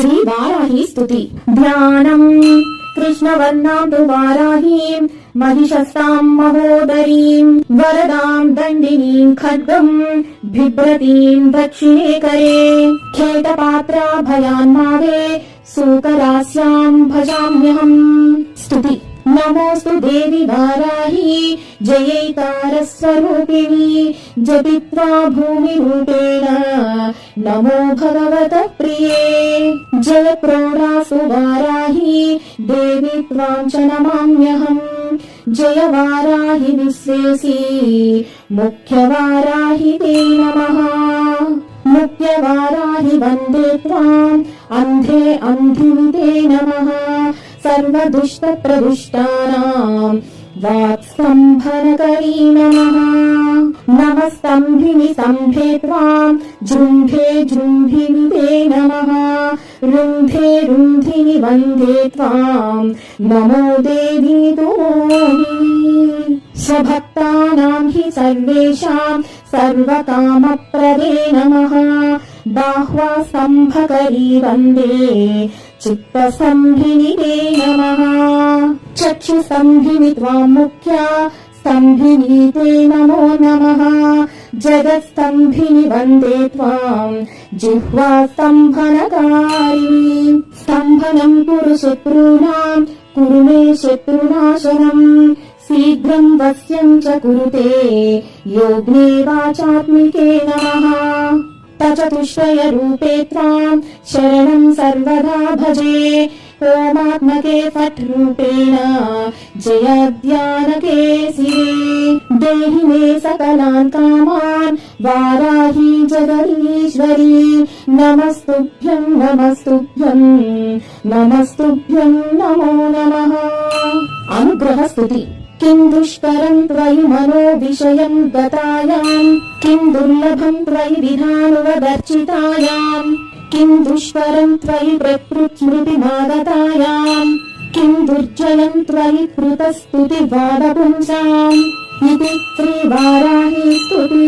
శ్రీ వారాహి స్తుతి. ధ్యానం కృష్ణవర్ణాం తు వారాహీం మహిషస్తాం మహోదరీం వరదాం దండినీం ఖడ్గం బిభ్రతీం దక్షిణే కరే ఖేటపాత్రాభయాన్మాదే సూకరాస్యాం భజామ్యహం. స్తుతి. నమోస్తు దేవి వారాహి జయైకారస్వరూపిణి జపిత్వా భూమి రూపేణ నమో భగవత ప్రియే. జయ ప్రోఢాసు వారాహి దేవి త్వాం చ నమామ్యహం. జయ వారాహి విశ్వేసి ముఖ్య వారాహి తే నమః. ముఖ్య వారాహి వందే త్వాం అంధే అంధిని తే నమః. సర్వదుష్ట ప్రదుష్టానాం వాక్స్తంభనకరీ నమః. నమస్తంభిని సంభే త్వాం జృంభే జృంభిని తే నమః. రుంధే రుంధిని వందే త్వాం నమో దేవి తోమోహిని. స్వభక్తానాం హి సర్వేషాం సర్వకామప్రదే నమః. బాహ్వా స్తంభకరీ వందే చిత్తస్తంభిని తే నమః. చక్షు స్తంభిని త్వాం ముఖ్యా స్తంభిని తే నమో నమః. జగత్స్తంభిని వందే త్వాం జిహ్వా స్తంభనకారిణి. స్తంభనం కురు శత్రూణాం కురు మే శత్రునాశనం. శీఘ్రం వశ్యం చ కురుతే యోగ్నే వాచాత్మికే నమః. చతుష్టయ రూపే త్వాం శరణం సర్వదా భజే. ఓమాత్మకే ఫట్ రూపేణ జయాధ్యానకే శివే. దేహి మే సకలాన్ కామాన్ వారాహి జగదీశ్వరి. నమస్తుభ్యం నమస్తుభ్యం నమస్తుభ్యం నమో నమః. అనుగ్రహ స్తుతి. కిం దుష్కరం త్వయి మనో విషయం గతాయాం కిం దుర్లభం త్వయి విధానువదర్చితాయాం కిం దుష్కరం త్వయి ప్రకృత్స్మృతిమాగతాయాం కిం దుర్జయం త్వయి కృతస్తుతి వాదపుంసాం. ఇది శ్రీ వారాహి స్తుతి.